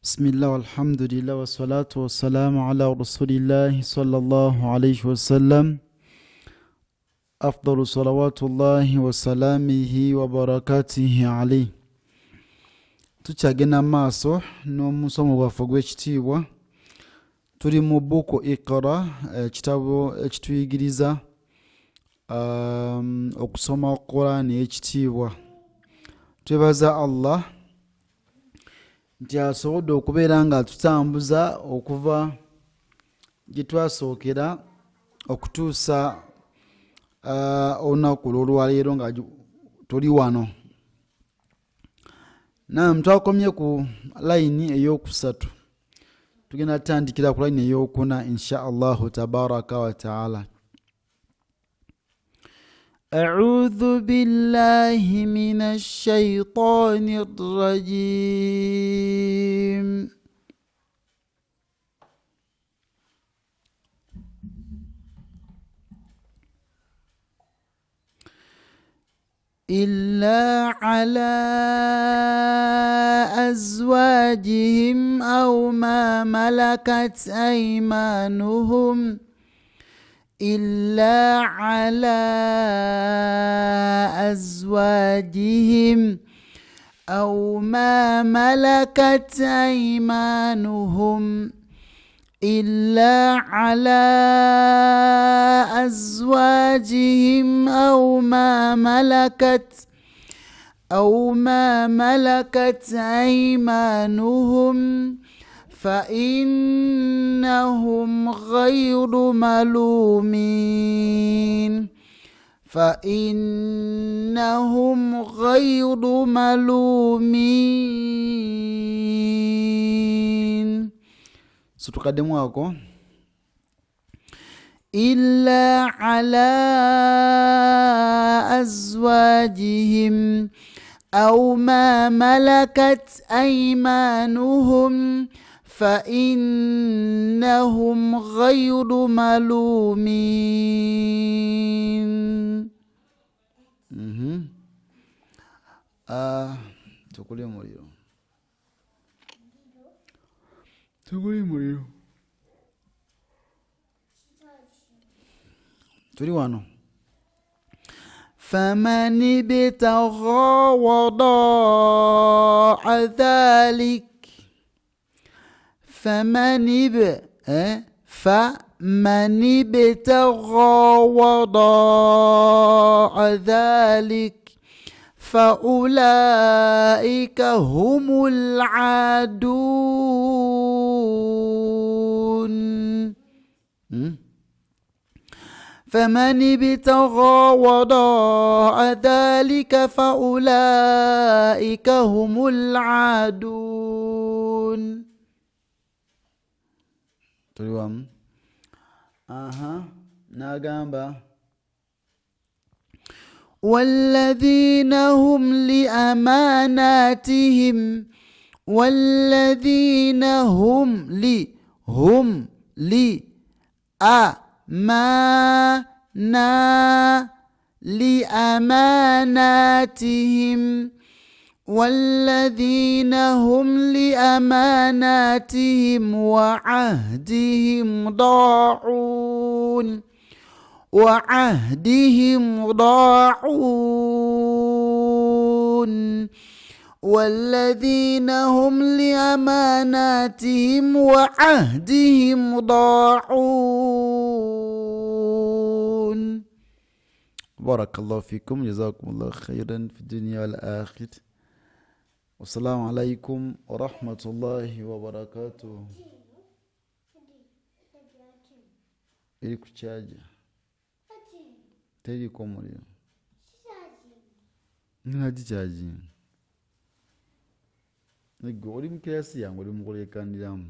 بسم الله والحمد لله والصلاة والسلام على رسول الله صلى الله عليه وسلم. أفضل صلوات الله وسلامه وبركاته عليه. tukyagenda maaso n'omusomo gwaffe gw'ekitiibwa. Tuli mu bbuku Iqra, ekitabo ekituyigiriza okusoma Qur'ani ekitiibwa. Twebaza Allah nti asobodde okubeera nga atutambuza okuva gye twasookera okutuusa olunaku olwaleero nga tuli wano. Twakomye ku layini ey'okusatu, tugenda tutandikira ku layini ey'okuna insha Allahu tabaraka wa taala. أعوذ بالله من الشيطان الرجيم. إلا على أزواجهم أو ما ملكت أيمانهم إلا على أزواجهم أو ما ملكت أيمانهم إلا على أزواجهم أو ما ملكت أيمانهم فإنهم غير ملومين. ستقدموكم إلا على أزواجهم أو ما ملكت أيمانهم فإنهم غير ملومين. تقولي مريو تقولي وانو. فمن ابتغى وراء ذلك فمن ابتغى وراء ذلك فأولئك هم العادون. فمن ابتغى وراء ذلك فأولئك هم العادون. ناغامبا والذين هم لأماناتهم وعهدهم راعون. والذين هم لأماناتهم وعهدهم راعون. بارك الله فيكم، جزاكم الله خيرا في الدنيا والآخرة. والسلام عليكم ورحمة الله وبركاته. iri kuchaja teri komuliro ninaji chaji nego oli mukirasi yangu oli mukolekandiramu